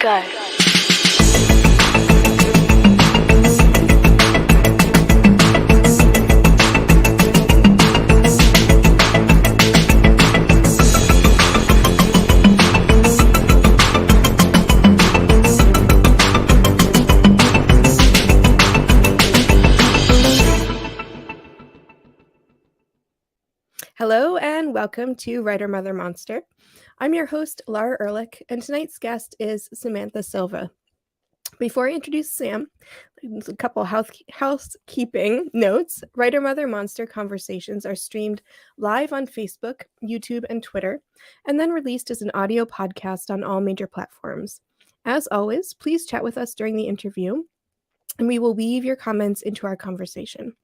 Go. Hello and welcome to Writer Mother Monster. I'm your host, Laura Ehrlich, and tonight's guest is Samantha Silva. Before I introduce Sam, a couple housekeeping notes. Writer Mother Monster conversations are streamed live on Facebook, YouTube, and Twitter, and then released as an audio podcast on all major platforms. As always, please chat with us during the interview, and we will weave your comments into our conversation.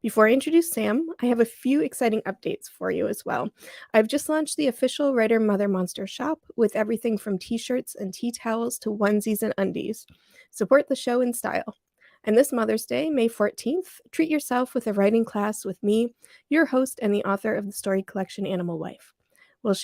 Before I introduce Sam, I have a few exciting updates for you as well. I've just launched the official Writer Mother Monster shop with everything from t-shirts and tea towels to onesies and undies. Support the show in style. And this Mother's Day, May 14th, treat yourself with a writing class with me, your host and the author of the story collection Animal Wife. We'll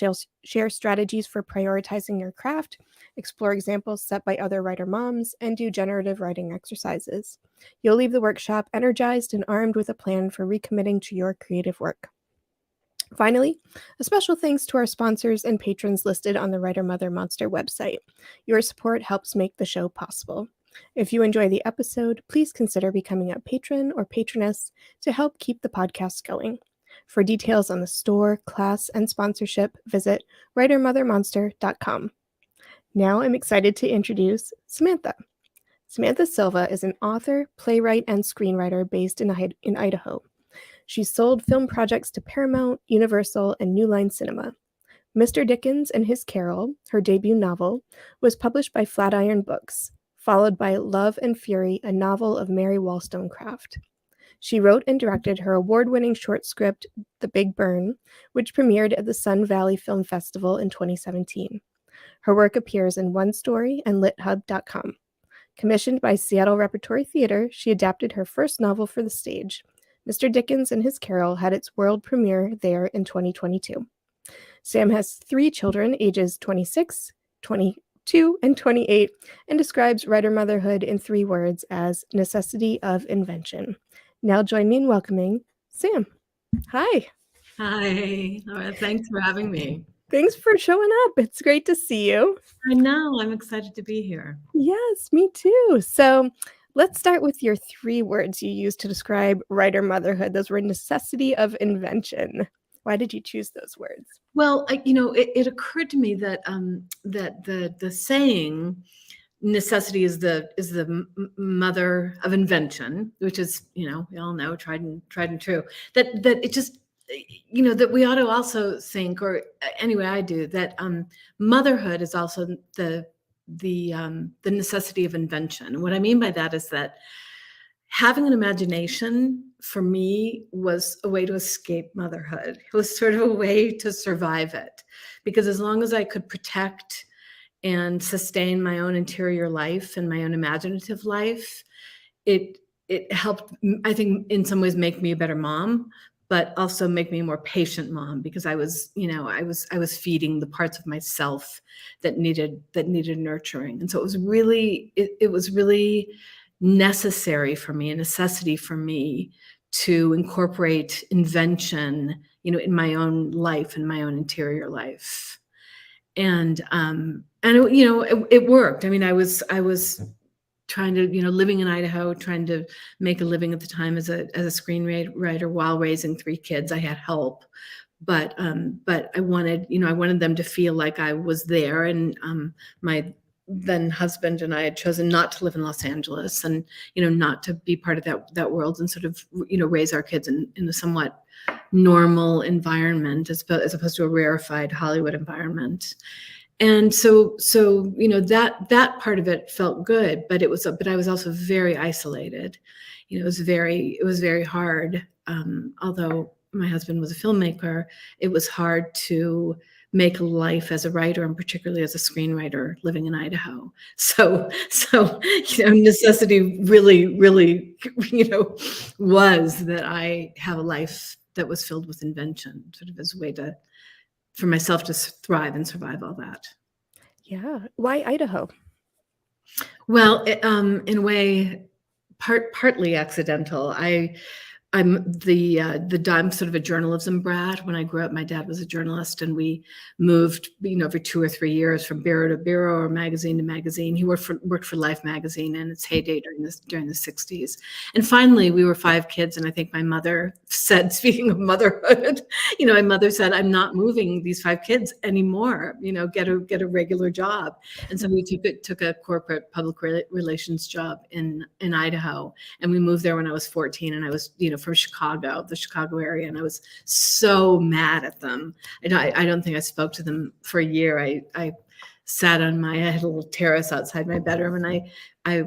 share strategies for prioritizing your craft, explore examples set by other writer moms, and do generative writing exercises. You'll leave the workshop energized and armed with a plan for recommitting to your creative work. Finally, a special thanks to our sponsors and patrons listed on the Writer Mother Monster website. Your support helps make the show possible. If you enjoy the episode, please consider becoming a patron or patroness to help keep the podcast going. For details on the store, class, and sponsorship, visit writer-mother-monster.com. Now I'm excited to introduce Samantha. Samantha Silva is an author, playwright, and screenwriter based in Idaho. She's sold film projects to Paramount, Universal, and New Line Cinema. Mr. Dickens and His Carol, her debut novel, was published by Flatiron Books, followed by Love and Fury, a novel of Mary Wollstonecraft. She wrote and directed her award-winning short script, The Big Burn, which premiered at the Sun Valley Film Festival in 2017. Her work appears in One Story and LitHub.com. Commissioned by Seattle Repertory Theater, she adapted her first novel for the stage. Mr. Dickens and His Carol had its world premiere there in 2022. Sam has 3 children, ages 26, 22, and 28, and describes writer motherhood in 3 words as necessity of invention. Now join me in welcoming Sam. Hi. Hi. Thanks for having me. Thanks for showing up. It's great to see you. I know. I'm excited to be here. Yes, me too. So let's start with your 3 words you used to describe writer motherhood. Those were necessity of invention. Why did you choose those words? Well, it occurred to me that that the saying necessity is the mother of invention, which is, we all know, tried and true. That it just, that we ought to also think, or anyway, I do, that motherhood is also the necessity of invention. What I mean by that is that having an imagination for me was a way to escape motherhood. It was sort of a way to survive it, because as long as I could protect and sustain my own interior life and my own imaginative life, it helped, I think, in some ways make me a better mom, but also make me a more patient mom, because I was feeding the parts of myself that needed nurturing. And so it was really necessary for me, a necessity for me to incorporate invention, in my own life and my own interior life. And it worked. I mean, I was trying to, living in Idaho, trying to make a living at the time as a screenwriter while raising 3 kids. I had help, but I wanted them to feel like I was there. And my then husband and I had chosen not to live in Los Angeles, and not to be part of that world, and sort of raise our kids in a somewhat normal environment as opposed to a rarefied Hollywood environment. And so that part of it felt good, but I was also very isolated. It was very hard. Although my husband was a filmmaker, it was hard to make a life as a writer, and particularly as a screenwriter living in Idaho. So necessity really, was that I have a life that was filled with invention, sort of as a way for myself to thrive and survive all that. Yeah. Why Idaho? Well, in a way, partly accidental. I'm sort of a journalism brat. When I grew up, my dad was a journalist, and we moved, for 2 or 3 years from bureau to bureau or magazine to magazine. He worked for Life magazine in its heyday during the 60s. And finally, we were 5 kids, and I think my mother said, speaking of motherhood, my mother said, "I'm not moving these 5 kids anymore. Get a regular job." And so we took a corporate public relations job in Idaho, and we moved there when I was 14, and I was, from Chicago, the Chicago area, and I was so mad at them. I don't think I spoke to them for a year. I sat on I had a little terrace outside my bedroom, and I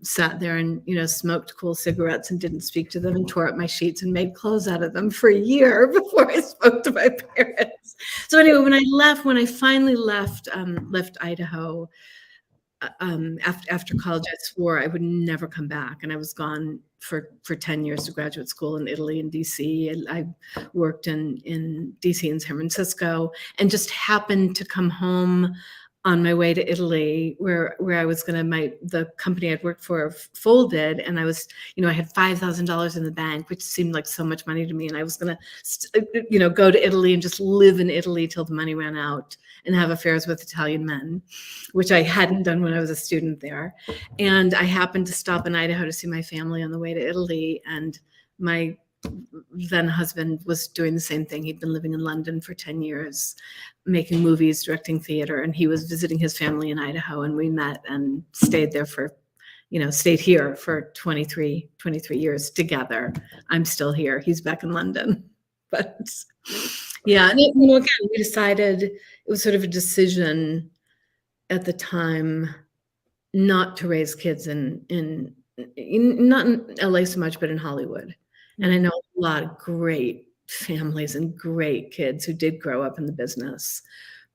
sat there and, smoked cool cigarettes and didn't speak to them, and tore up my sheets and made clothes out of them for a year before I spoke to my parents. So anyway, when I finally left Idaho, after college, I swore I would never come back, and I was gone for 10 years to graduate school in Italy and DC. And I worked in DC and San Francisco, and just happened to come home on my way to Italy, where I was the company I'd worked for folded, and I was, I had $5,000 in the bank, which seemed like so much money to me, and I was gonna, go to Italy and just live in Italy till the money ran out and have affairs with Italian men, which I hadn't done when I was a student there. And I happened to stop in Idaho to see my family on the way to Italy, and my then husband was doing the same thing. He'd been living in London for 10 years, making movies, directing theater, and he was visiting his family in Idaho, and we met and stayed there stayed here for 23 years together. I'm still here. He's back in London. But yeah, and again, we decided, it was sort of a decision at the time not to raise kids not in LA so much, but in Hollywood. And I know a lot of great families and great kids who did grow up in the business,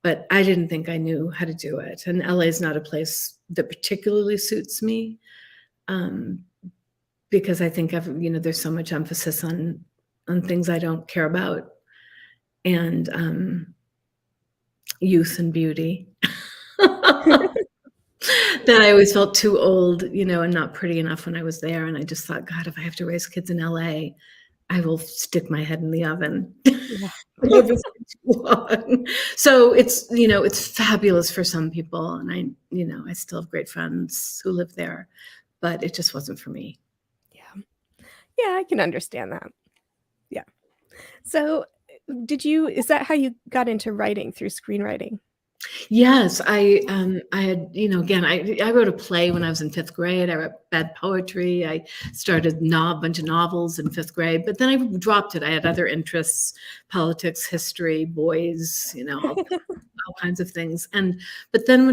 but I didn't think I knew how to do it. And LA is not a place that particularly suits me, because I think there's so much emphasis on things I don't care about, and youth and beauty. That I always felt too old, and not pretty enough when I was there. And I just thought, God, if I have to raise kids in LA, I will stick my head in the oven. Yeah. So it's fabulous for some people. And I still have great friends who live there, but it just wasn't for me. Yeah. Yeah, I can understand that. Yeah. So is that how you got into writing, through screenwriting? Yes, I had, again, I wrote a play when I was in 5th grade. I wrote bad poetry. I started a bunch of novels in 5th grade, but then I dropped it. I had other interests: politics, history, boys, all kinds of things. But then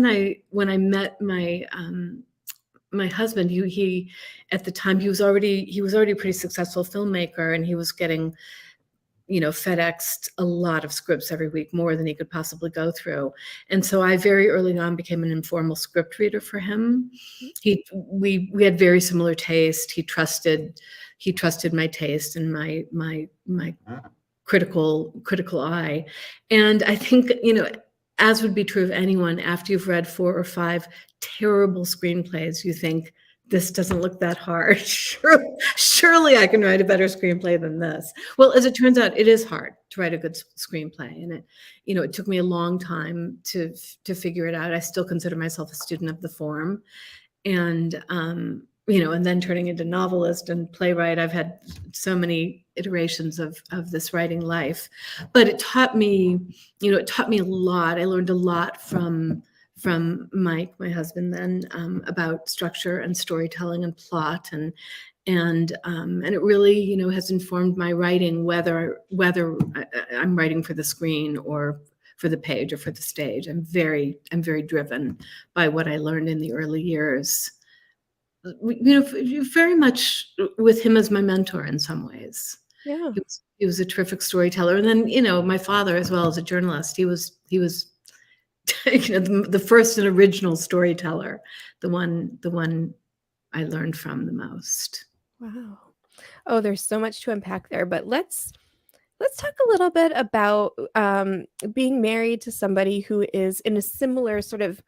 when I met my husband, he at the time, he was already a pretty successful filmmaker, and he was getting FedExed a lot of scripts every week, more than he could possibly go through. And so I very early on became an informal script reader for him. We had very similar taste. He trusted my taste and my critical eye. And I think, as would be true of anyone, after you've read 4 or 5 terrible screenplays, you think, this doesn't look that hard. Surely I can write a better screenplay than this. Well, as it turns out, it is hard to write a good screenplay. And it took me a long time to figure it out. I still consider myself a student of the form. And, and then turning into novelist and playwright, I've had so many iterations of this writing life. But it taught me, a lot. I learned a lot from Mike, my husband, then, about structure and storytelling and plot, and it really, has informed my writing, whether I'm writing for the screen or for the page or for the stage. I'm very driven by what I learned in the early years. Very much with him as my mentor in some ways. Yeah, he was a terrific storyteller, and then my father, as well as a journalist, he was the first and original storyteller, the one I learned from the most. Wow. Oh, there's so much to unpack there, but let's talk a little bit about being married to somebody who is in a similar sort of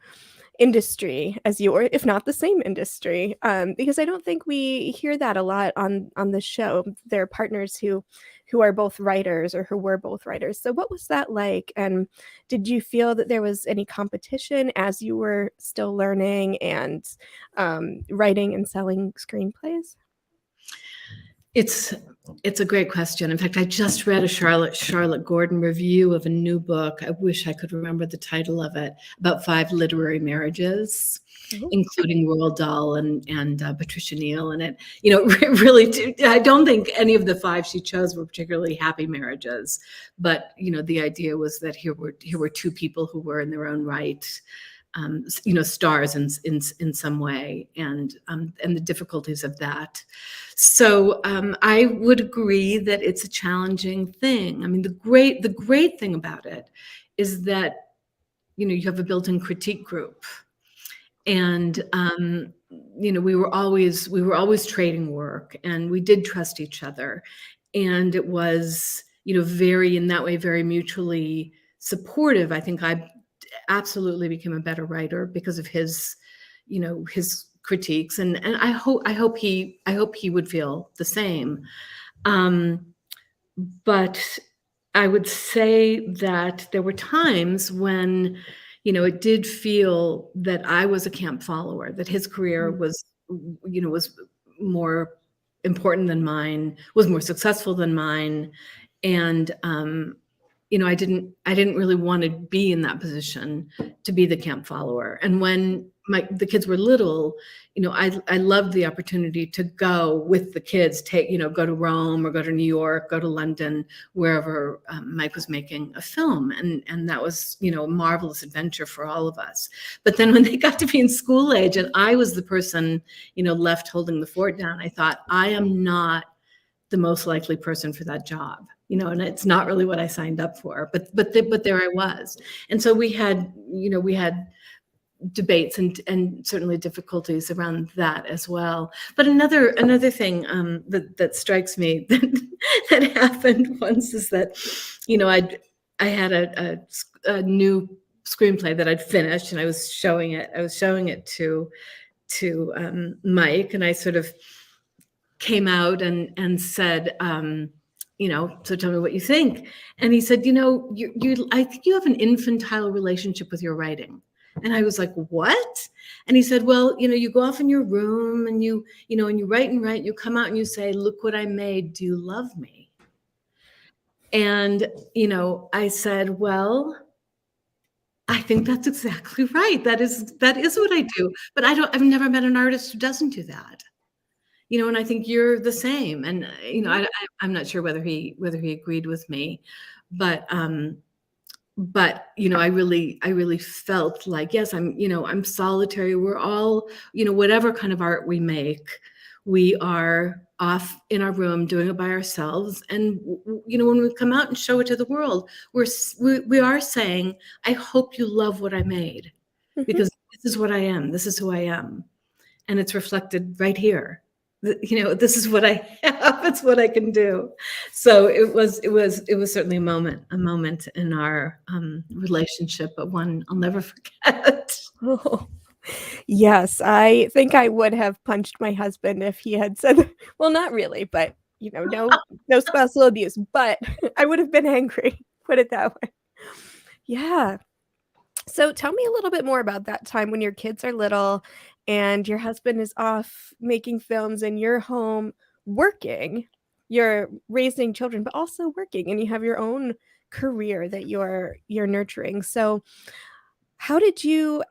industry as you, or if not the same industry, because I don't think we hear that a lot on the show. There are partners who are both writers or who were both writers. So what was that like? And did you feel that there was any competition as you were still learning and writing and selling screenplays? It's a great question. In fact, I just read a Charlotte Gordon review of a new book. I wish I could remember the title of it, about 5 literary marriages, including Roald Dahl and Patricia Neal. And it, really, I don't think any of the 5 she chose were particularly happy marriages. But the idea was that here were 2 people who were in their own right, stars in some way, and the difficulties of that. So I would agree that it's a challenging thing. I mean, the great thing about it is that you have a built-in critique group, and we were always trading work, and we did trust each other, and it was very, in that way, very mutually supportive. I think I absolutely became a better writer because of his critiques, and I hope he would feel the same. But I would say that there were times when it did feel that I was a camp follower, that his career was more important than mine, was more successful than mine, and I didn't really want to be in that position, to be the camp follower. And when the kids were little, I loved the opportunity to go with the kids, go to Rome or go to New York, go to London, wherever Mike was making a film. And that was, a marvelous adventure for all of us. But then when they got to be in school age and I was the person, left holding the fort down, I thought, I am not the most likely person for that job. And it's not really what I signed up for, but there I was. And so we had debates and certainly difficulties around that as well. But another thing that strikes me that happened once is that, I had a new screenplay that I'd finished, and I was showing it to Mike, and I sort of came out and said, so tell me what you think. And he said, I think you have an infantile relationship with your writing. And I was like, what? And he said, well, you go off in your room and you write and write, you come out and you say, look what I made. Do you love me? And, I said, well, I think that's exactly right. That is what I do. But I've never met an artist who doesn't do that. And I think you're the same. And, I'm not sure whether he agreed with me, but I really felt like, yes, I'm solitary. We're all, whatever kind of art we make, we are off in our room doing it by ourselves. And, when we come out and show it to the world, we are saying, I hope you love what I made, because this is what I am. This is who I am. And it's reflected right here. This is what I have. It's what I can do. So it was certainly a moment in our relationship, but one I'll never forget. Oh, yes, I think I would have punched my husband if he had said, well, not really, but no spousal abuse, but I would have been angry, put it that way. Yeah. So tell me a little bit more about that time when your kids are little and your husband is off making films and you're home working. You're raising children, but also working, and you have your own career that you're nurturing. So how did you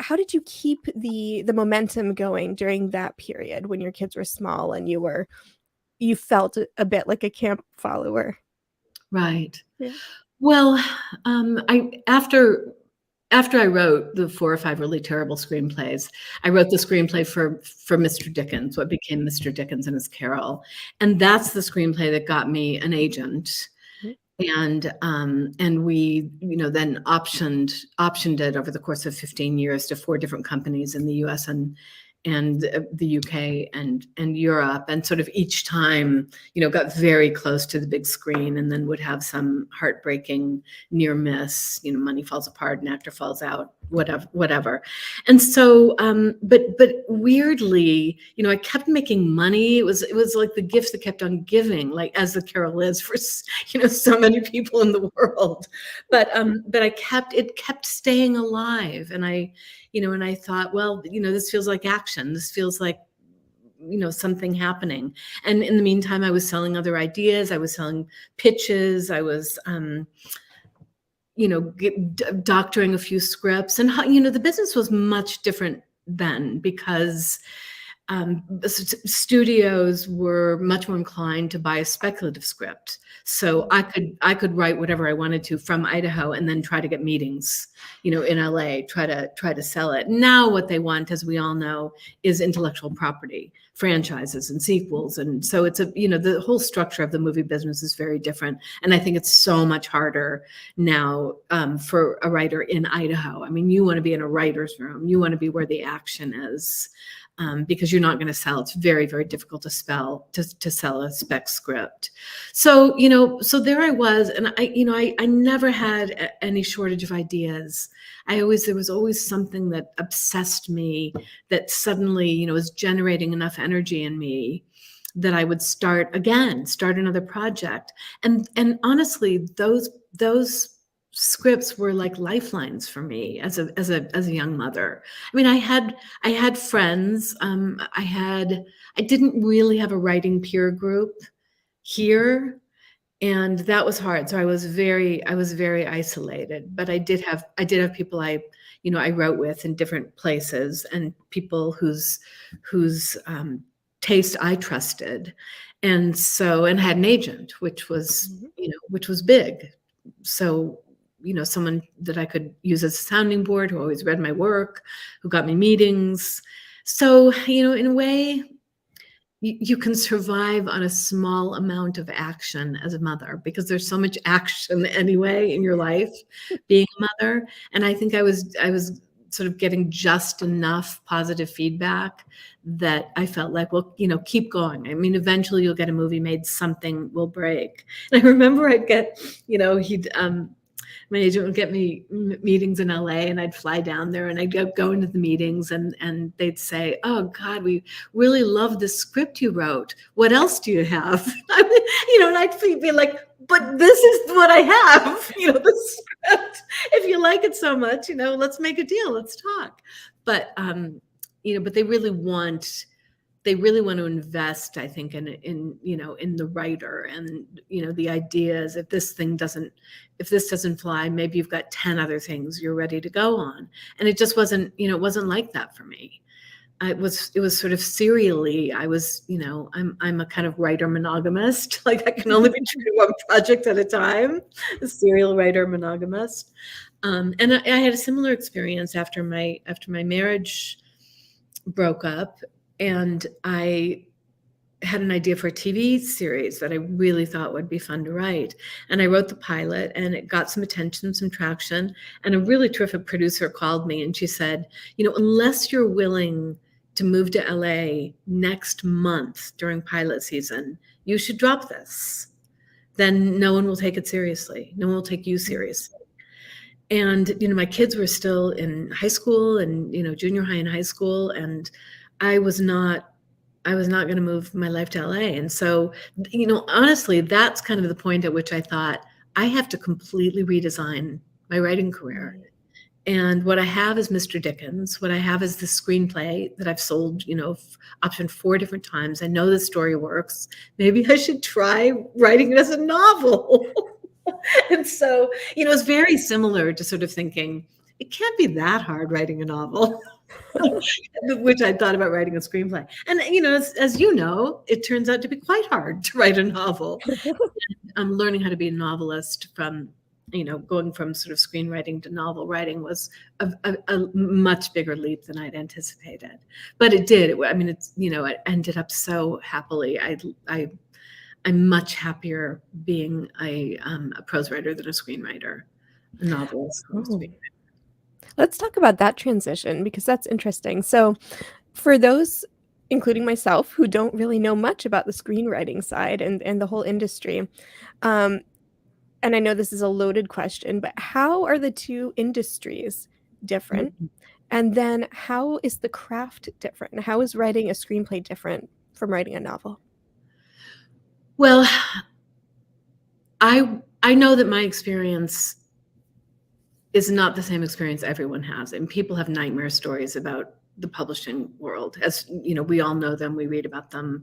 keep the momentum going during that period when your kids were small and you felt a bit like a camp follower? Right. Yeah. Well, after I wrote the 4 or 5 really terrible screenplays, I wrote the screenplay for Mr. Dickens, what became Mr. Dickens and His Carol. And that's the screenplay that got me an agent. And we, then optioned it over the course of 15 years to 4 different companies in the US and the UK and Europe, and sort of each time, got very close to the big screen, and then would have some heartbreaking near miss, money falls apart, an actor falls out, whatever. And so, but weirdly, I kept making money. It was like the gift that kept on giving, like as the Carol is for, so many people in the world. But it kept staying alive. And and I thought, well, this feels like action. This feels like, something happening. And in the meantime, I was selling other ideas. I was selling pitches. I was, doctoring a few scripts. And, the business was much different then, because studios were much more inclined to buy a speculative script. So I could write whatever I wanted to from Idaho and then try to get meetings, in LA, try to sell it. Now what they want, as we all know, is intellectual property, franchises and sequels. And so it's the whole structure of the movie business is very different. And I think it's so much harder now for a writer in Idaho. I mean, you want to be in a writer's room. You want to be where the action is. Because you're not going to sell. It's very, very difficult to sell a spec script. So, so there I was, and I never had any shortage of ideas. There was always something that obsessed me that suddenly, was generating enough energy in me that I would start another project. And honestly, those scripts were like lifelines for me as a young mother. I mean, I had friends. I didn't really have a writing peer group here, and that was hard. So I was very isolated. But I did have people I wrote with in different places, and people whose taste I trusted, and had an agent, which was big. So someone that I could use as a sounding board, who always read my work, who got me meetings. So, in a way, you can survive on a small amount of action as a mother, because there's so much action anyway in your life being a mother. And I think I was sort of getting just enough positive feedback that I felt like, well, keep going. I mean, eventually you'll get a movie made, something will break. And I remember I'd get, my agent would get me meetings in LA, and I'd fly down there, and I'd go into the meetings, and they'd say, "Oh God, we really love the script you wrote. What else do you have?" And I'd be like, "But this is what I have, the script. If you like it so much, let's make a deal. Let's talk." But but they really want to invest, I think, in the writer, and the ideas. If this doesn't fly, maybe you've got 10 other things you're ready to go on. And it just wasn't, it wasn't like that for me. It was sort of serially. I was, I'm a kind of writer monogamist. Like, I can only be true to one project at a time. A serial writer monogamist. And I had a similar experience after my marriage broke up. And I had an idea for a TV series that I really thought would be fun to write. And I wrote the pilot, and it got some attention, some traction. And a really terrific producer called me, and she said, unless you're willing to move to LA next month during pilot season, you should drop this. Then no one will take it seriously. No one will take you seriously. And, my kids were still in high school, and, junior high and high school. And I was not going to move my life to LA. And so, honestly, that's kind of the point at which I thought, I have to completely redesign my writing career. And what I have is Mr. Dickens. What I have is the screenplay that I've sold, option 4 different times. I know the story works. Maybe I should try writing it as a novel. And so, it's very similar to sort of thinking, it can't be that hard writing a novel. Which I thought about writing a screenplay. And, as you know, it turns out to be quite hard to write a novel. I'm learning how to be a novelist from, going from sort of screenwriting to novel writing was a much bigger leap than I'd anticipated. But it did. I mean, it ended up so happily. I'm much happier being a prose writer than a screenwriter, a novelist. Let's talk about that transition, because that's interesting. So For those, including myself, who don't really know much about the screenwriting side and the whole industry, and I know this is a loaded question, but how are the two industries different? And then how is the craft different? How is writing a screenplay different from writing a novel? Well, I know that my experience is not the same experience everyone has, and people have nightmare stories about the publishing world. As you know, we all know them, we read about them.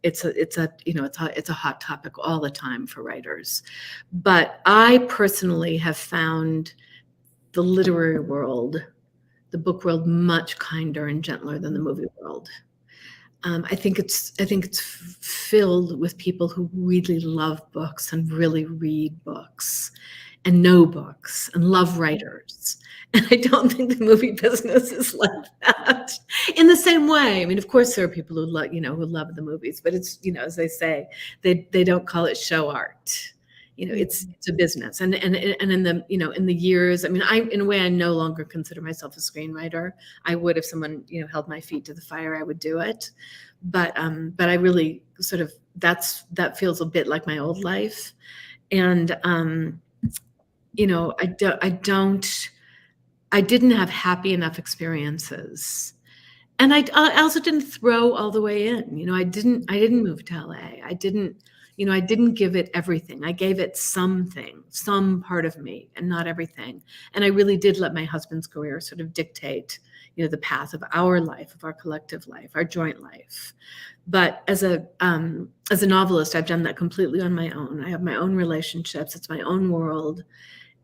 It's a hot topic all the time for writers. But I personally have found the literary world, the book world, much kinder and gentler than the movie world. I think it's filled with people who really love books and really read books and know books and love writers. And I don't think the movie business is like that in the same way. I mean, of course, there are people who love, who love the movies, but it's, as they say, they don't call it show art. It's a business. And in the, in the years, I mean, in a way, I no longer consider myself a screenwriter. I would, if someone, held my feet to the fire, I would do it. But I really sort of, that feels a bit like my old life. And, I didn't have happy enough experiences. And I also didn't throw all the way in. I didn't move to LA. I didn't give it everything. I gave it something, some part of me, and not everything. And I really did let my husband's career sort of dictate, the path of our life, of our collective life, our joint life. But as a novelist, I've done that completely on my own. I have my own relationships. It's my own world.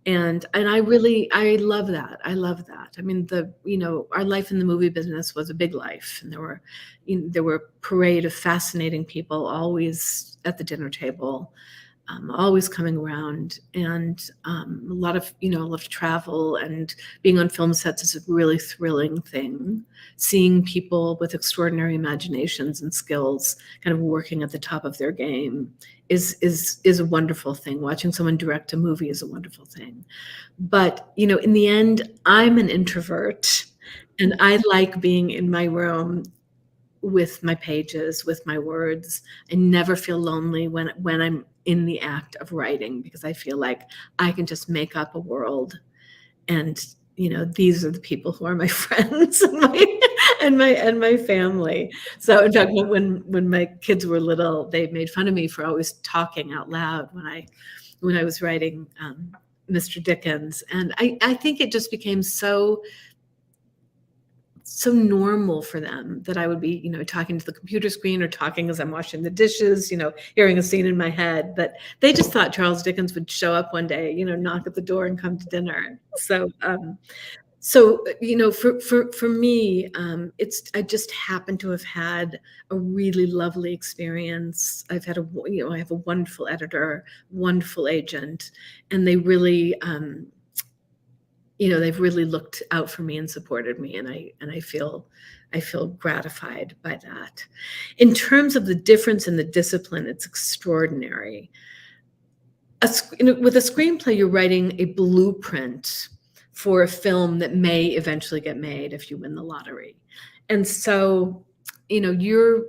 And I love that. I love that. I mean, our life in the movie business was a big life, and there were a parade of fascinating people always at the dinner table, always coming around, and a lot of travel, and being on film sets is a really thrilling thing. Seeing people with extraordinary imaginations and skills kind of working at the top of their game is a wonderful thing. Watching someone direct a movie is a wonderful thing. But, in the end, I'm an introvert, and I like being in my room with my pages, with my words. I never feel lonely when I'm in the act of writing, because I feel like I can just make up a world, and these are the people who are my friends and my family. So in fact, when my kids were little, they made fun of me for always talking out loud when I was writing Mr. Dickens, and I think it just became so normal for them that I would be, talking to the computer screen or talking as I'm washing the dishes, hearing a scene in my head. But they just thought Charles Dickens would show up one day, knock at the door and come to dinner. So, for me, I just happen to have had a really lovely experience. I have a wonderful editor, wonderful agent, and they really, they've really looked out for me and supported me, and I feel gratified by that. In terms of the difference in the discipline, it's extraordinary. With a screenplay, you're writing a blueprint for a film that may eventually get made if you win the lottery. And so, you're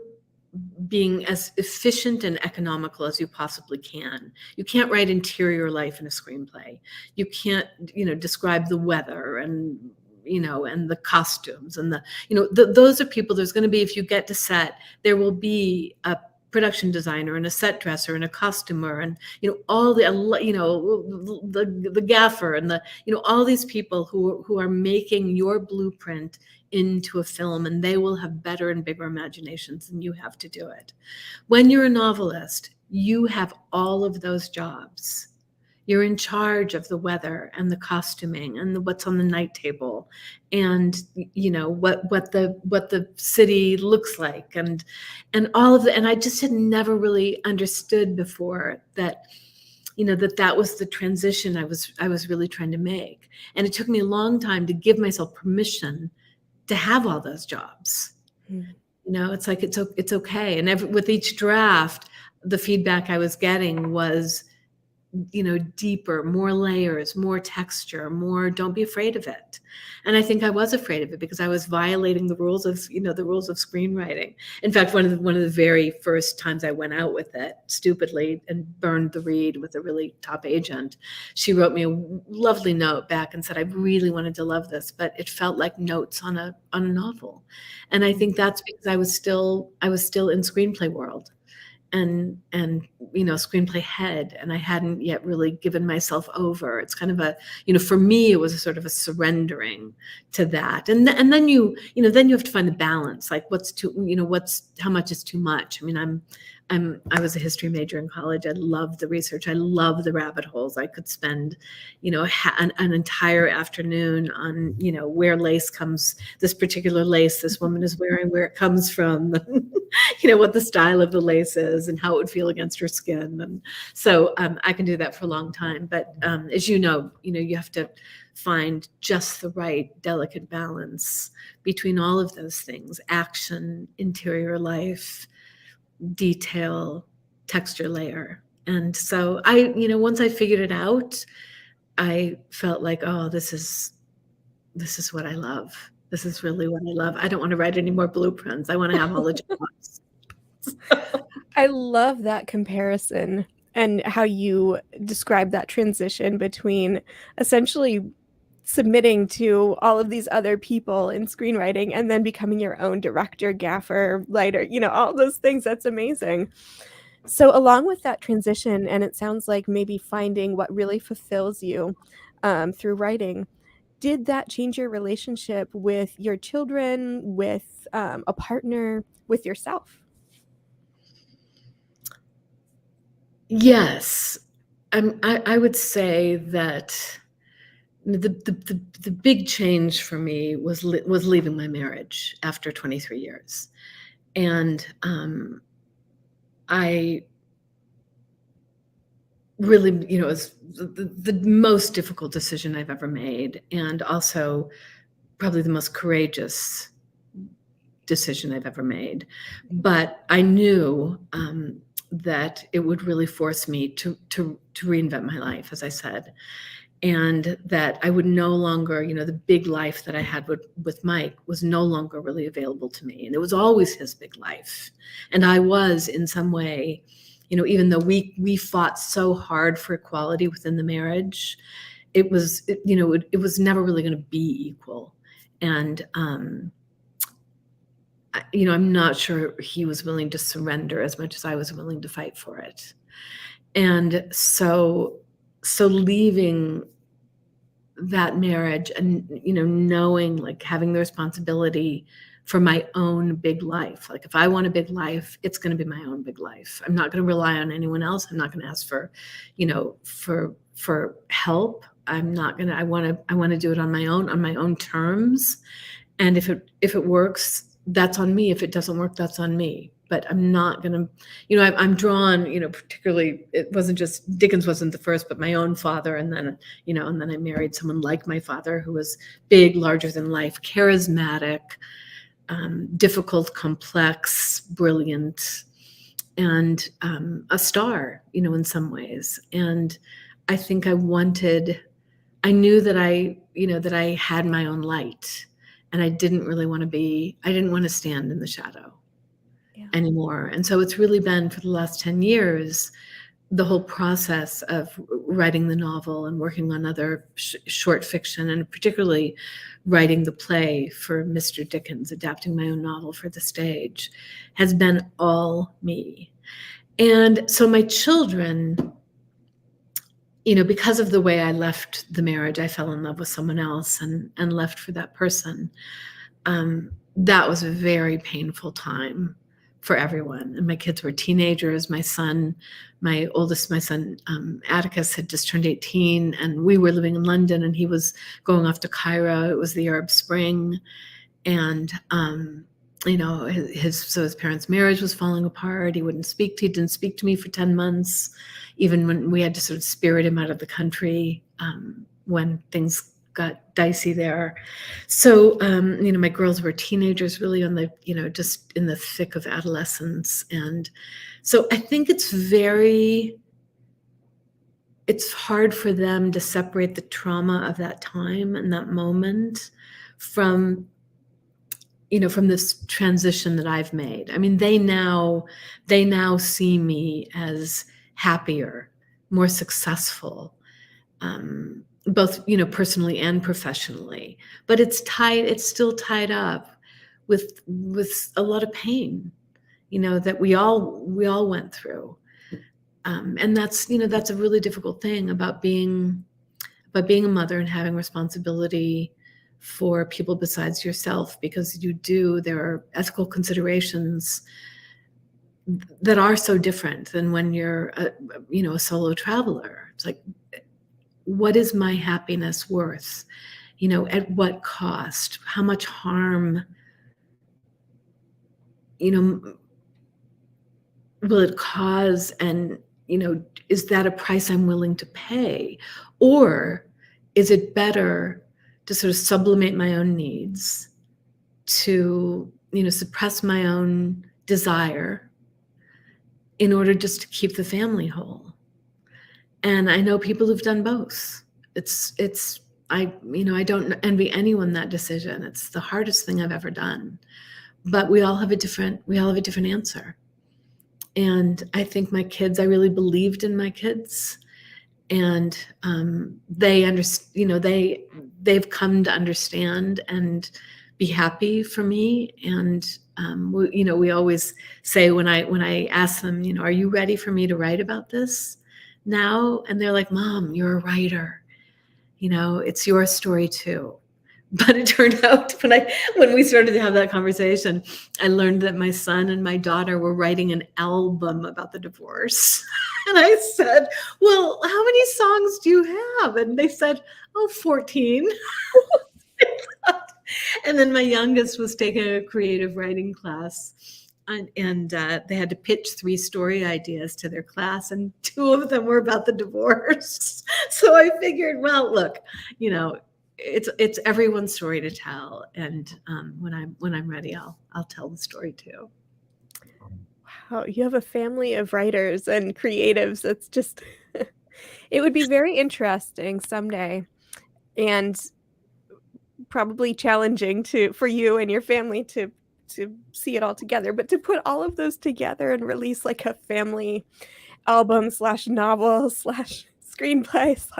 being as efficient and economical as you possibly can. You can't write interior life in a screenplay. You can't, describe the weather and, and the costumes and those are people. There's going to be, if you get to set, there will be a production designer and a set dresser and a costumer and all the the gaffer and all these people who are making your blueprint into a film, and they will have better and bigger imaginations than you have to do it. When you're a novelist, you have all of those jobs. You're in charge of the weather and the costuming and what's on the night table, and what the city looks like, and all of that. And I just had never really understood before that that was the transition I was really trying to make. And it took me a long time to give myself permission to have all those jobs. It's like it's okay. And with each draft, the feedback I was getting was, deeper, more layers, more texture, more, don't be afraid of it. And I think I was afraid of it because I was violating the rules of screenwriting. In fact, one of the very first times I went out with it stupidly and burned the read with a really top agent, she wrote me a lovely note back and said, I really wanted to love this, but it felt like notes on a novel. And I think that's because I was still in screenplay world and screenplay head, and I hadn't yet really given myself over. It's kind of a, for me, it was a sort of a surrendering to that. And then you have to find the balance, like how much is too much. I mean, I was a history major in college. I loved the research. I loved the rabbit holes. I could spend, an entire afternoon on, where lace comes, this particular lace this woman is wearing, where it comes from, what the style of the lace is and how it would feel against her skin. And so I can do that for a long time. But as you have to find just the right delicate balance between all of those things: action, interior life, detail, texture layer. And so once I figured it out, I felt like, oh, this is what I love. This is really what I love. I don't want to write any more blueprints. I want to have all the jobs. I love that comparison and how you describe that transition between essentially submitting to all of these other people in screenwriting and then becoming your own director, gaffer, writer, all those things. That's amazing. So along with that transition, and it sounds like maybe finding what really fulfills you through writing, did that change your relationship with your children, with a partner, with yourself? Yes. I would say that the big change for me was leaving my marriage after 23 years. And I really, it was the most difficult decision I've ever made, and also probably the most courageous decision I've ever made. But I knew that it would really force me to reinvent my life, as I said, and that I would no longer, the big life that I had with Mike was no longer really available to me. And it was always his big life. And I was, in some way, even though we fought so hard for equality within the marriage, it was never really going to be equal. And I'm not sure he was willing to surrender as much as I was willing to fight for it. And so leaving that marriage and, knowing, like, having the responsibility for my own big life. Like, if I want a big life, it's going to be my own big life. I'm not going to rely on anyone else. I'm not going to ask for, for help. I'm not going to, I want to do it on my own terms. And if it works, that's on me. If it doesn't work, that's on me. But I'm not going to, I'm drawn, particularly, it wasn't just, Dickens wasn't the first, but my own father. And then, and then I married someone like my father, who was big, larger than life, charismatic, difficult, complex, brilliant, and a star, in some ways. And I think I knew that I had my own light, and I didn't want to stand in the shadow anymore. And so it's really been, for the last 10 years, the whole process of writing the novel and working on other short fiction, and particularly writing the play for Mr. Dickens, adapting my own novel for the stage, has been all me. And so my children, because of the way I left the marriage, I fell in love with someone else and left for that person. That was a very painful time for everyone. And my kids were teenagers. My son, Atticus, had just turned 18, and we were living in London, and he was going off to Cairo. It was the Arab Spring. And, his parents' marriage was falling apart. He didn't speak to me for 10 months, even when we had to sort of spirit him out of the country, when things got dicey there. So, my girls were teenagers, really on the, just in the thick of adolescence. And so I think it's very it's hard for them to separate the trauma of that time and that moment from, from this transition that I've made. I mean, they now see me as happier, more successful, both, personally and professionally. But it's still tied up with a lot of pain, that we all went through. And that's a really difficult thing about being a mother and having responsibility for people besides yourself, because there are ethical considerations that are so different than when you're a solo traveler. It's like, what is my happiness worth? At what cost? How much harm, will it cause? And, is that a price I'm willing to pay? Or is it better to sort of sublimate my own needs, to, suppress my own desire in order just to keep the family whole? And I know people who've done both. I don't envy anyone that decision. It's the hardest thing I've ever done. But we all have a different answer. And I think I really believed in my kids, and they understand. They've come to understand and be happy for me. And we always say, when I ask them, are you ready for me to write about this now? And they're like, Mom, you're a writer. It's your story too. But it turned out when we started to have that conversation, I learned that my son and my daughter were writing an album about the divorce. And I said, well, how many songs do you have? And they said, 14. And then my youngest was taking a creative writing class, and they had to pitch 3 story ideas to their class, and 2 of them were about the divorce. So I figured, well, look, it's everyone's story to tell, and when I'm ready, I'll tell the story too. Wow, you have a family of writers and creatives. It's just it would be very interesting someday, and probably challenging for you and your family to see it all together, but to put all of those together and release like a family album / novel / screenplay /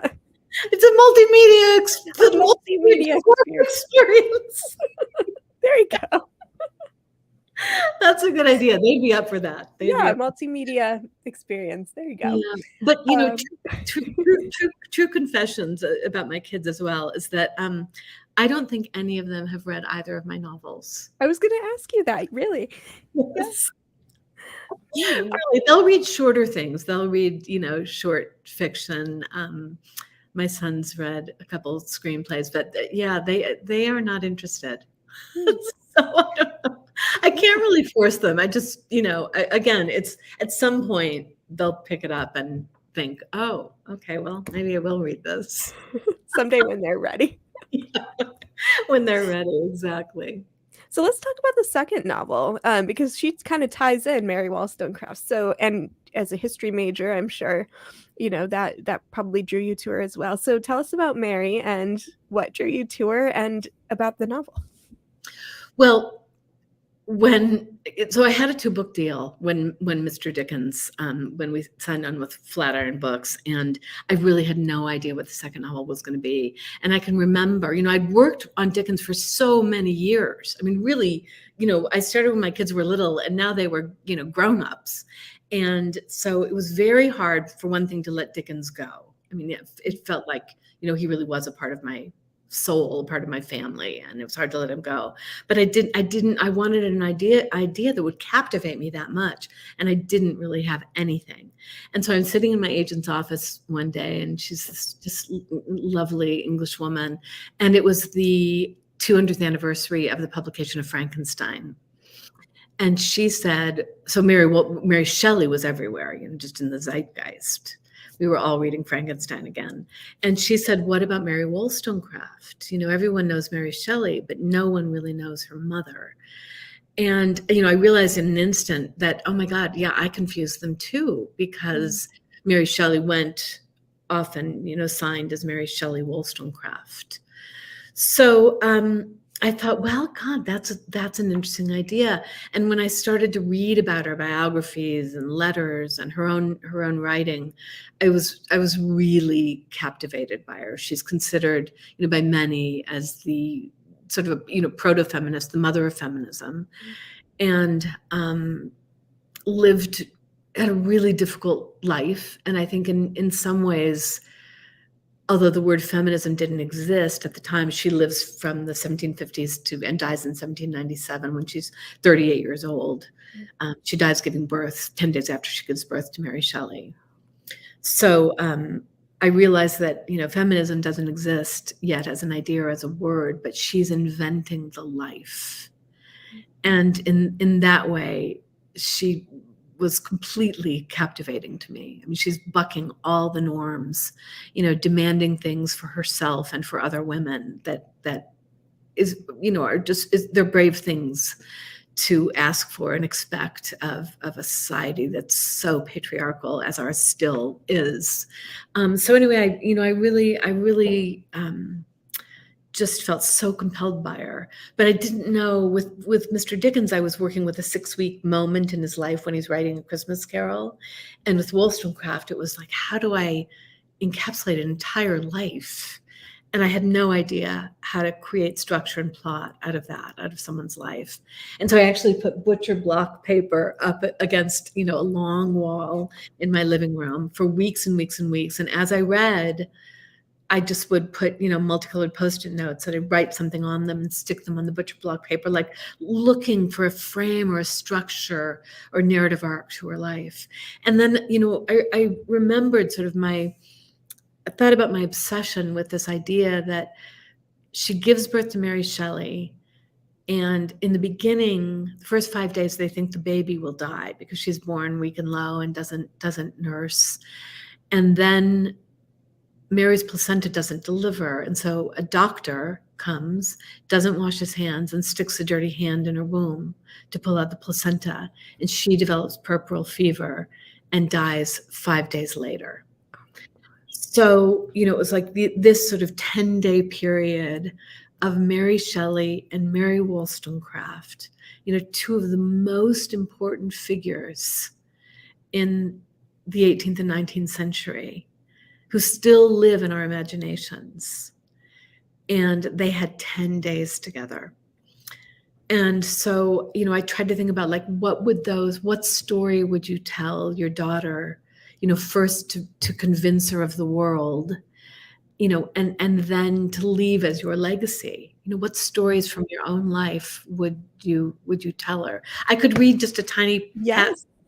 It's a multimedia experience. There you go. That's a good idea. They'd be up for that. Multimedia experience. There you go. Yeah. But true confessions about my kids as well is that I don't think any of them have read either of my novels. I was going to ask you that. Really? Yes. Really, they'll read shorter things. They'll read, short fiction. My son's read a couple screenplays, but they are not interested. So I don't know. I can't really force them. I just, again, it's at some point they'll pick it up and think, oh, okay, well, maybe I will read this. Someday when they're ready. Yeah, when they're ready, exactly. So let's talk about the second novel, because she kind of ties in Mary Wollstonecraft. So, and as a history major, I'm sure, that probably drew you to her as well. So tell us about Mary and what drew you to her and about the novel. Well, so I had a 2-book deal when Mr. Dickens, when we signed on with Flatiron Books, and I really had no idea what the second novel was going to be. And I can remember, I'd worked on Dickens for so many years. I mean, really, I started when my kids were little, and now they were, grown-ups. And so it was very hard, for one thing, to let Dickens go. I mean, it felt like, he really was a part of my soul, part of my family, and it was hard to let him go. But I wanted an idea that would captivate me that much, and I didn't really have anything. And so I'm sitting in my agent's office one day, and she's this lovely English woman, and it was the 200th anniversary of the publication of Frankenstein. And she said, so Mary Shelley was everywhere, just in the zeitgeist. We were all reading Frankenstein again. And she said, what about Mary Wollstonecraft? Everyone knows Mary Shelley, but no one really knows her mother. And, I realized in an instant that, oh my God, yeah, I confused them too, because Mary Shelley went often, signed as Mary Shelley Wollstonecraft. So I thought, well, God, that's an interesting idea. And when I started to read about her biographies and letters and her own writing, I was really captivated by her. She's considered, by many as the sort of proto-feminist, the mother of feminism, and had a really difficult life. And I think in some ways, although the word feminism didn't exist at the time, she lives from the 1750s and dies in 1797 when she's 38 years old. She dies giving birth 10 days after she gives birth to Mary Shelley. So I realized that, feminism doesn't exist yet as an idea or as a word, but she's inventing the life. And in that way, she was completely captivating to me. I mean, she's bucking all the norms, demanding things for herself and for other women that is, they're brave things to ask for and expect of a society that's so patriarchal as ours still is. So anyway, I really just felt so compelled by her. But I didn't know with Mr. Dickens, I was working with a 6-week moment in his life when he's writing A Christmas Carol. And with Wollstonecraft, it was like, how do I encapsulate an entire life? And I had no idea how to create structure and plot out of someone's life. And so I actually put butcher block paper up against, a long wall in my living room for weeks and weeks and weeks. And as I read, I just would put, multicolored Post-it notes, and I'd write something on them and stick them on the butcher block paper, like looking for a frame or a structure or narrative arc to her life. And then, I remembered I thought about my obsession with this idea that she gives birth to Mary Shelley. And in the beginning, the first 5 days, they think the baby will die because she's born weak and low and doesn't nurse. And then Mary's placenta doesn't deliver. And so a doctor comes, doesn't wash his hands, and sticks a dirty hand in her womb to pull out the placenta. And she develops puerperal fever and dies 5 days later. So, it was like this sort of 10-day period of Mary Shelley and Mary Wollstonecraft, two of the most important figures in the 18th and 19th century, who still live in our imaginations. And they had 10 days together. And so, I tried to think about what story would you tell your daughter, first to convince her of the world, and then to leave as your legacy. What stories from your own life would you tell her? I could read just a tiny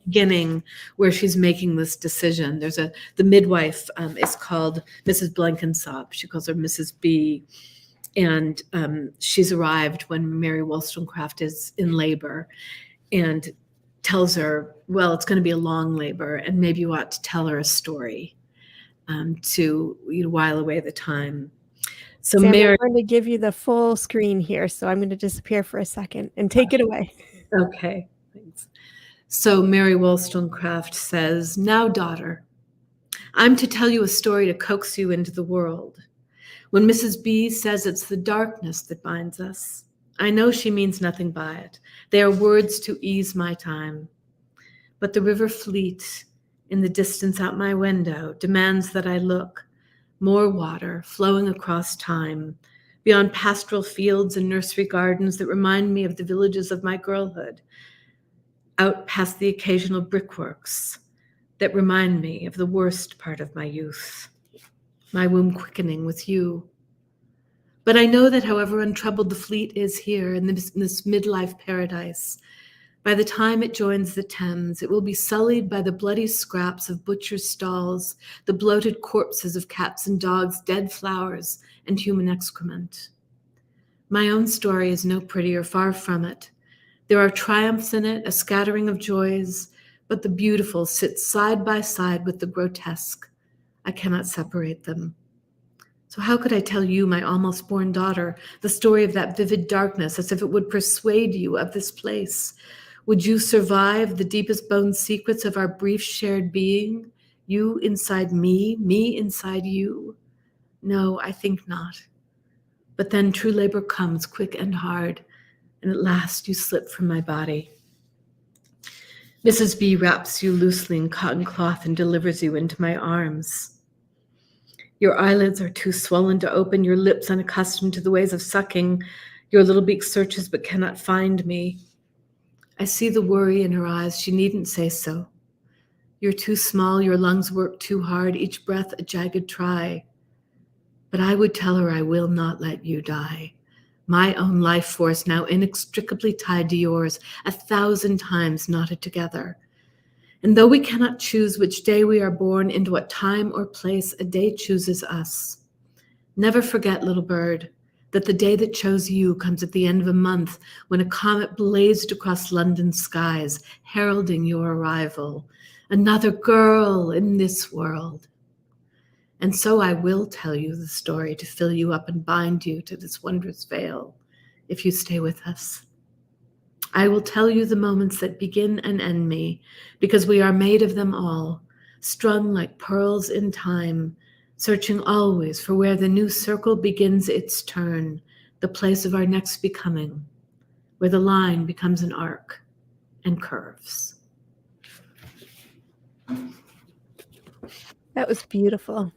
beginning where she's making this decision. The midwife is called Mrs. Blenkinsop. She calls her Mrs. B. And she's arrived when Mary Wollstonecraft is in labor and tells her, well, it's going to be a long labor and maybe you ought to tell her a story to while away the time. So Sam, Mary, I'm going to give you the full screen here, so I'm going to disappear for a second and take it away. Okay, thanks. So Mary Wollstonecraft says, now, daughter, I'm to tell you a story to coax you into the world. When Mrs. B says it's the darkness that binds us, I know she means nothing by it. They are words to ease my time. But the river Fleet, in the distance out my window, demands that I look. More water flowing across time, beyond pastoral fields and nursery gardens that remind me of the villages of my girlhood, out past the occasional brickworks that remind me of the worst part of my youth, my womb quickening with you. But I know that however untroubled the Fleet is here in this midlife paradise, by the time it joins the Thames, it will be sullied by the bloody scraps of butchers' stalls, the bloated corpses of cats and dogs, dead flowers, and human excrement. My own story is no prettier, far from it. There are triumphs in it, a scattering of joys, but the beautiful sit side by side with the grotesque. I cannot separate them. So how could I tell you, my almost born daughter, the story of that vivid darkness as if it would persuade you of this place? Would you survive the deepest bone secrets of our brief shared being? You inside me inside you? No, I think not. But then true labor comes quick and hard, and at last you slip from my body. Mrs. B wraps you loosely in cotton cloth and delivers you into my arms. Your eyelids are too swollen to open, your lips unaccustomed to the ways of sucking. Your little beak searches but cannot find me. I see the worry in her eyes. She needn't say so. You're too small, your lungs work too hard, each breath a jagged try. But I would tell her I will not let you die. My own life force now inextricably tied to yours, 1,000 times knotted together. And though we cannot choose which day we are born, into what time or place a day chooses us, never forget, little bird, that the day that chose you comes at the end of a month when a comet blazed across London skies, heralding your arrival. Another girl in this world. And so I will tell you the story to fill you up and bind you to this wondrous veil, if you stay with us. I will tell you the moments that begin and end me, because we are made of them all, strung like pearls in time, searching always for where the new circle begins its turn, the place of our next becoming, where the line becomes an arc and curves. That was beautiful.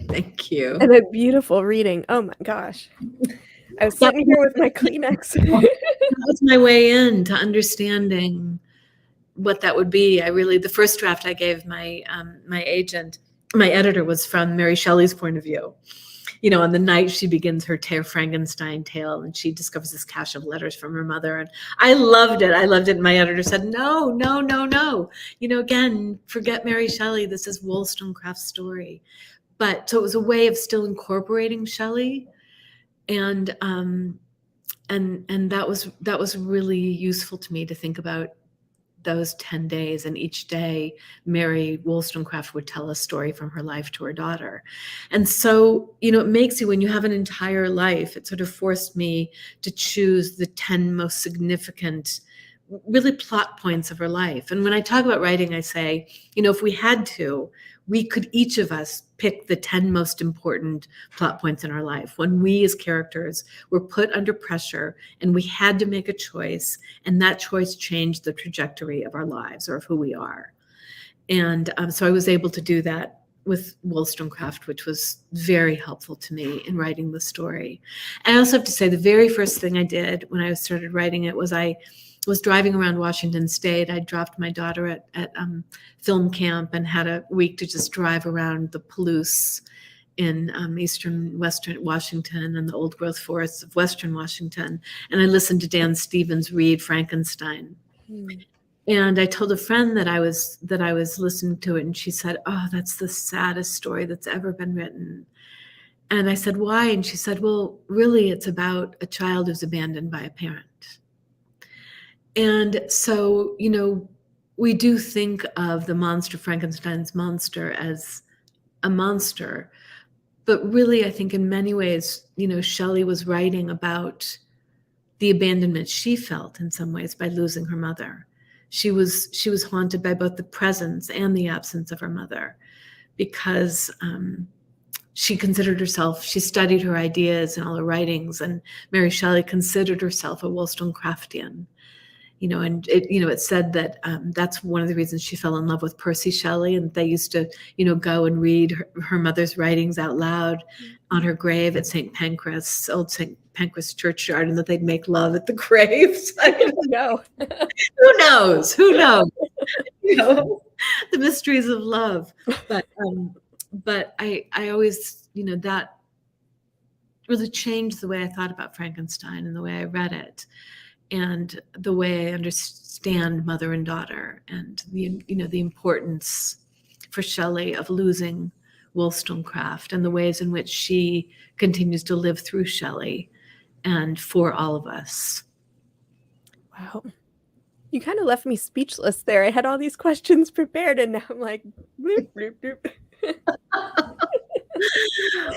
Thank you. And a beautiful reading. Oh my gosh. I was sitting here with my Kleenex. That was my way in to understanding what that would be. The first draft I gave my agent, my editor, was from Mary Shelley's point of view. On the night she begins her Frankenstein tale, and she discovers this cache of letters from her mother. And I loved it. And my editor said, no. Again, forget Mary Shelley. This is Wollstonecraft's story. So it was a way of still incorporating Shelley. And that was really useful to me to think about those 10 days, and each day Mary Wollstonecraft would tell a story from her life to her daughter. And so, it makes you, when you have an entire life, it sort of forced me to choose the 10 most significant, really plot points of her life. And when I talk about writing, I say, if we had to, we could, each of us, pick the 10 most important plot points in our life when we as characters were put under pressure and we had to make a choice, and that choice changed the trajectory of our lives or of who we are. And so I was able to do that with Wollstonecraft, which was very helpful to me in writing the story. I also have to say, the very first thing I did when I started writing it was I was driving around Washington State. I dropped my daughter at film camp and had a week to just drive around the Palouse in western Washington and the old growth forests of western Washington. And I listened to Dan Stevens read Frankenstein. And I told a friend that I was listening to it, and she said, "Oh, that's the saddest story that's ever been written." And I said, "Why?" And she said, "Well, really, it's about a child who's abandoned by a parent." And so, we do think of the monster, Frankenstein's monster, as a monster. But really, I think in many ways, Shelley was writing about the abandonment she felt in some ways by losing her mother. She was haunted by both the presence and the absence of her mother, because she considered herself, she studied her ideas and all her writings, and Mary Shelley considered herself a Wollstonecraftian. And it said that that's one of the reasons she fell in love with Percy Shelley, and they used to, go and read her mother's writings out loud on her grave at St. Pancras, old St. Pancras churchyard, and that they'd make love at the graves. No. Who knows? The mysteries of love. But I always, that really changed the way I thought about Frankenstein and the way I read it, and the way I understand mother and daughter, and the importance for Shelley of losing Wollstonecraft, and the ways in which she continues to live through Shelley and for all of us. Wow. You kind of left me speechless there. I had all these questions prepared, and now I'm like, bloop, bloop, bloop.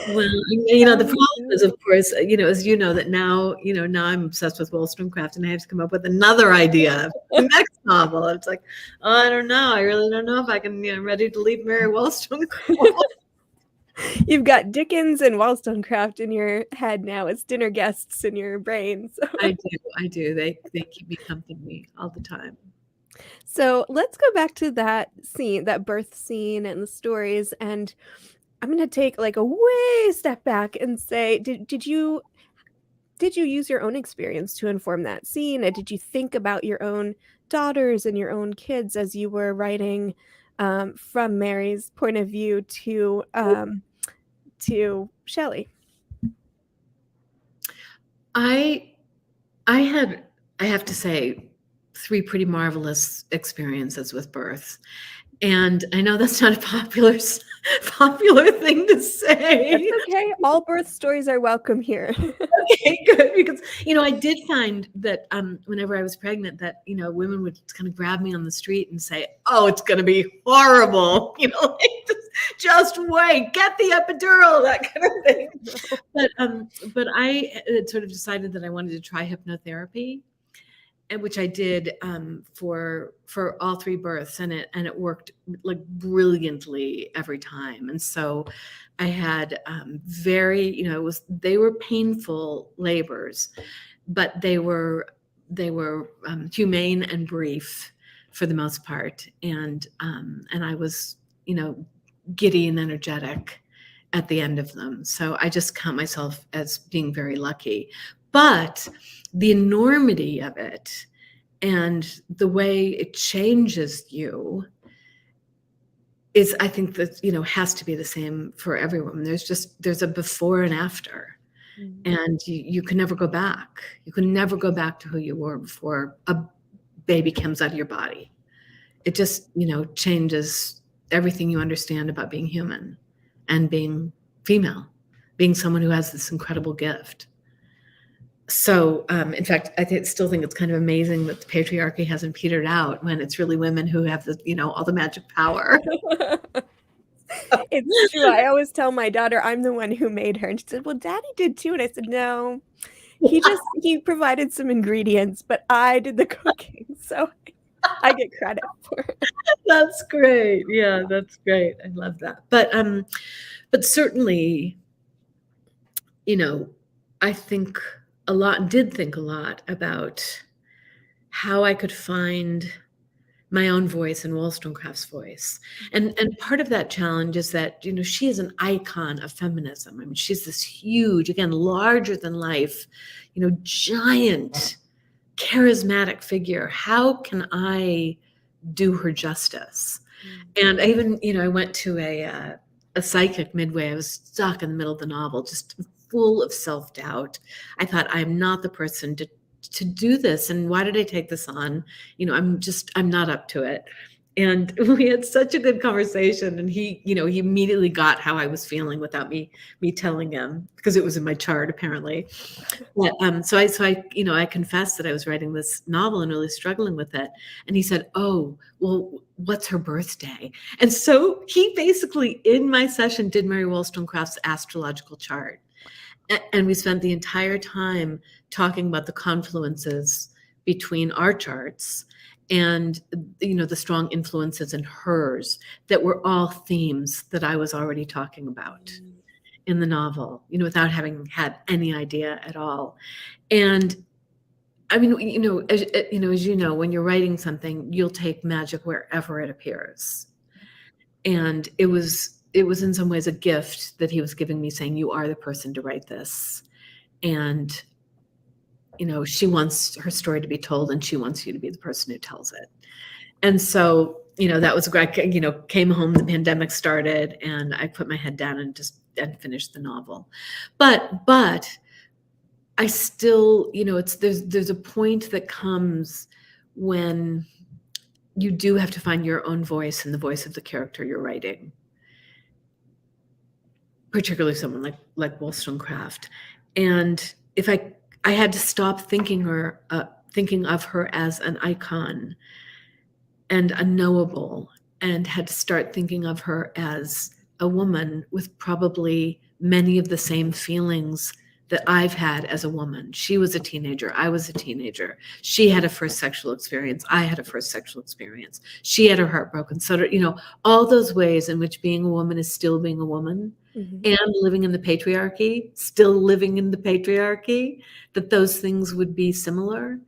Well, the problem is, of course, as you know, that now, now I'm obsessed with Wollstonecraft, and I have to come up with another idea for the next novel. It's like, oh, I don't know. I really don't know if I can, ready to leave Mary Wollstonecraft. You've got Dickens and Wollstonecraft in your head now. It's dinner guests in your brain. So. I do. They keep me company all the time. So let's go back to that scene, that birth scene and the stories. And I'm going to take like a way step back and say, did you use your own experience to inform that scene? And did you think about your own daughters and your own kids as you were writing from Mary's point of view to Shelley? I have to say, 3 pretty marvelous experiences with birth. And I know that's not a popular thing to say. That's okay. All birth stories are welcome here. Okay, good. Because, I did find that whenever I was pregnant that, women would kind of grab me on the street and say, oh, it's going to be horrible. Just wait, get the epidural, that kind of thing. But I had sort of decided that I wanted to try hypnotherapy, and which I did for all 3 births, and it worked like brilliantly every time. And so I had they were painful labors, but they were humane and brief for the most part, and I was giddy and energetic at the end of them. So I just count myself as being very lucky. But the enormity of it and the way it changes you is, I think that, has to be the same for everyone. There's a before and after. Mm-hmm. And you can never go back. You can never go back to who you were before a baby comes out of your body. It just, changes everything you understand about being human and being female, being someone who has this incredible gift. So, in fact, still think it's kind of amazing that the patriarchy hasn't petered out when it's really women who have all the magic power. It's true. I always tell my daughter I'm the one who made her. And she said, well, Daddy did too. And I said, no, he provided some ingredients, but I did the cooking. So I get credit for it. That's great. Yeah, that's great. I love that. But certainly, I did think a lot about how I could find my own voice and Wollstonecraft's voice. And part of that challenge is that, she is an icon of feminism. I mean, she's this huge, again, larger than life, giant, charismatic figure. How can I do her justice? And I even, I went to a psychic midway. I was stuck in the middle of the novel, just full of self-doubt. I thought, I'm not the person to do this. And why did I take this on? I'm not up to it. And we had such a good conversation, and he immediately got how I was feeling without me telling him, because it was in my chart apparently. But, so I confessed that I was writing this novel and really struggling with it. And he said, oh, well, what's her birthday? And so he basically in my session did Mary Wollstonecraft's astrological chart. And we spent the entire time talking about the confluences between our charts and, the strong influences in hers that were all themes that I was already talking about in the novel, without having had any idea at all. And I mean, as you know, when you're writing something, you'll take magic wherever it appears. And it was in some ways a gift that he was giving me, saying, you are the person to write this. And, she wants her story to be told, and she wants you to be the person who tells it. And so, that was great. Came home, the pandemic started, and I put my head down and finished the novel. But I still, there's a point that comes when you do have to find your own voice and the voice of the character you're writing. Particularly someone like Wollstonecraft. And if I had to stop thinking of her as an icon and unknowable, and had to start thinking of her as a woman with probably many of the same feelings that I've had as a woman. She was a teenager. I was a teenager. She had a first sexual experience. I had a first sexual experience. She had her heart broken. So, all those ways in which being a woman is still being a woman, and living in the patriarchy, still living in the patriarchy, that those things would be similar.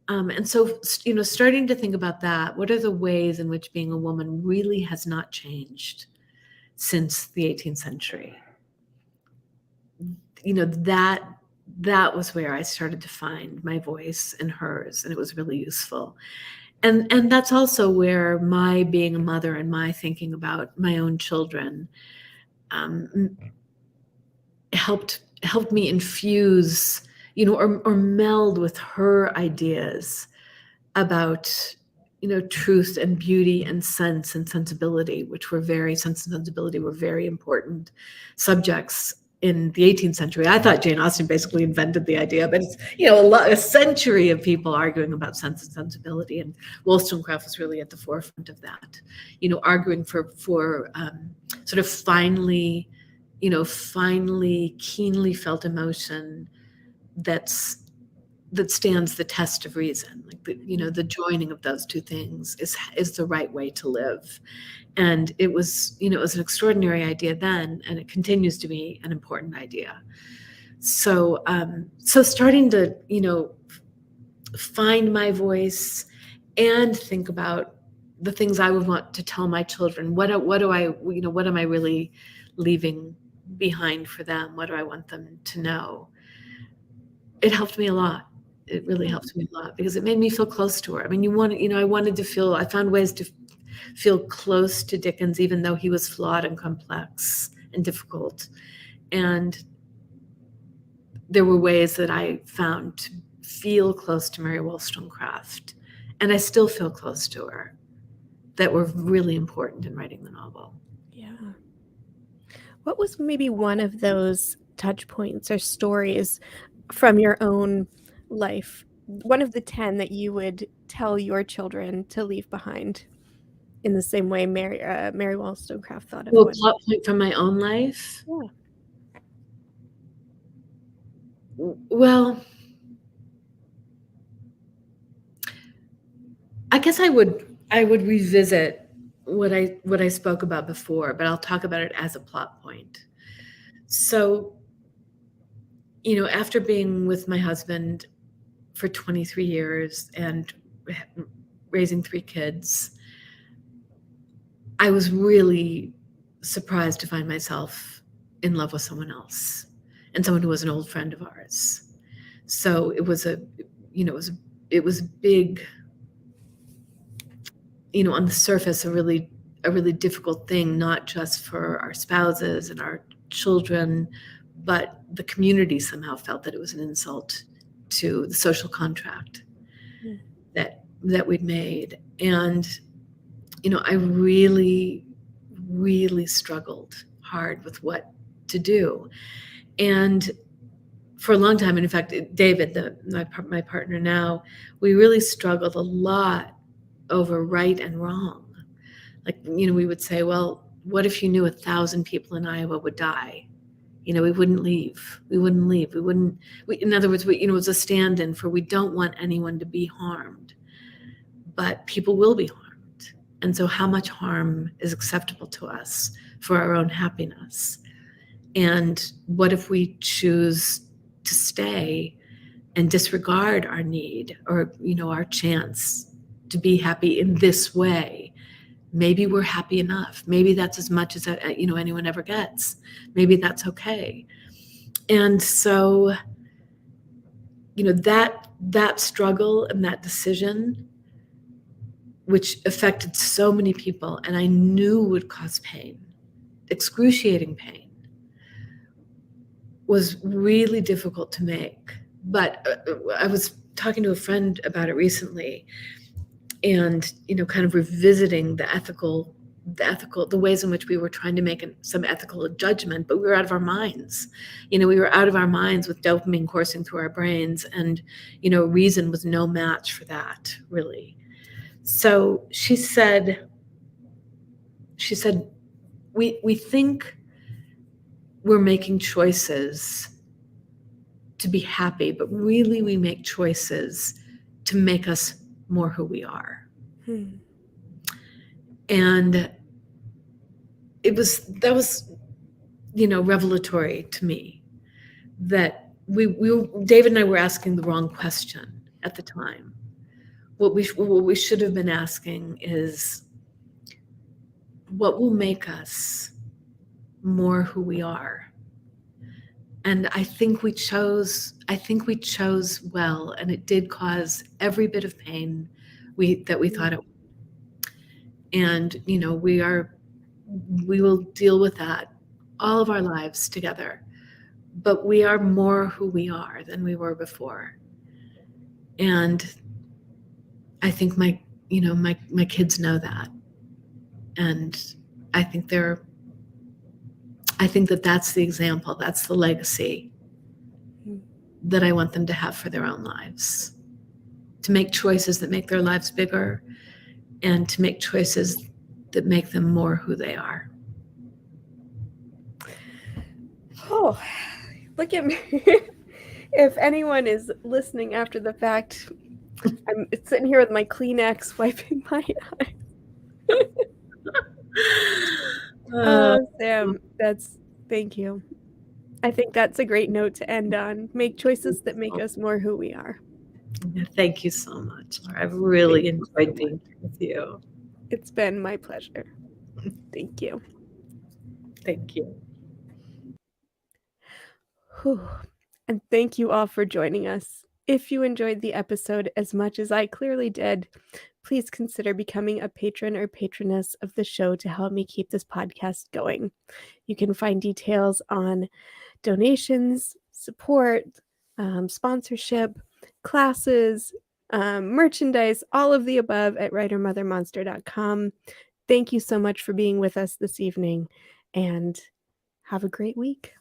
And so, starting to think about that, what are the ways in which being a woman really has not changed since the 18th century? That was where I started to find my voice and hers, and it was really useful. And that's also where my being a mother and my thinking about my own children helped me infuse, or meld with her ideas about, truth and beauty and sense and sensibility, which were sense and sensibility were very important subjects in the 18th century. I thought Jane Austen basically invented the idea, but it's, a century of people arguing about sense and sensibility, and Wollstonecraft was really at the forefront of that, arguing for sort of finely keenly felt emotion that stands the test of reason. Like the joining of those two things is the right way to live. And it was an extraordinary idea then, and it continues to be an important idea. So starting to find my voice and think about the things I would want to tell my children. What am I really leaving behind for them? What do I want them to know? It helped me a lot. It really helped me a lot because it made me feel close to her. I mean, I found ways to feel close to Dickens, even though he was flawed and complex and difficult. And there were ways that I found to feel close to Mary Wollstonecraft, and I still feel close to her, that were really important in writing the novel. Yeah. What was maybe one of those touch points or stories from your own life, one of the 10 that you would tell your children to leave behind in the same way Mary Wollstonecraft thought of Well, one? plot point from my own life? Yeah. Well, I guess I would revisit what I spoke about before, but I'll talk about it as a plot point. So, after being with my husband for 23 years and raising 3 kids, I was really surprised to find myself in love with someone else, and someone who was an old friend of ours. So it was a big, on the surface, a really difficult thing, not just for our spouses and our children, but the community somehow felt that it was an insult to the social contract that we'd made. And, I really, really struggled hard with what to do. And for a long time, and in fact, David, my partner now, we really struggled a lot over right and wrong. Like, we would say, well, what if you knew 1,000 people in Iowa would die? We wouldn't leave. We wouldn't leave. In other words, it was a stand-in for, we don't want anyone to be harmed, but people will be harmed. And so how much harm is acceptable to us for our own happiness? And what if we choose to stay and disregard our need or, our chance to be happy in this way? Maybe we're happy enough. Maybe that's as much as anyone ever gets. Maybe that's okay. And so, that struggle and that decision, which affected so many people, and I knew would cause pain, excruciating pain, was really difficult to make. But I was talking to a friend about it recently, and kind of revisiting the ways in which we were trying to make some ethical judgment, but we were out of our minds. We were out of our minds with dopamine coursing through our brains, and reason was no match for that, really. So she said, we think we're making choices to be happy, but really we make choices to make us more who we are. And that was revelatory to me, that David and I were asking the wrong question at the time. What we should have been asking is, what will make us more who we are? And I think we chose well, and it did cause every bit of pain that we thought it would. And we will deal with that all of our lives together. But we are more who we are than we were before. And I think my kids know that. And I think that's the example, that's the legacy that I want them to have for their own lives. To make choices that make their lives bigger, and to make choices that make them more who they are. Oh, look at me. If anyone is listening after the fact, I'm sitting here with my Kleenex wiping my eyes. Oh, Sam, thank you. I think that's a great note to end on. Make choices that make us more who we are. Thank you so much, Laura. I've really enjoyed being here with you. It's been my pleasure. Thank you. Thank you. Whew. And thank you all for joining us. If you enjoyed the episode as much as I clearly did, please consider becoming a patron or patroness of the show to help me keep this podcast going. You can find details on donations, support, sponsorship, classes, merchandise, all of the above at writer-mothermonster.com. Thank you so much for being with us this evening, and have a great week.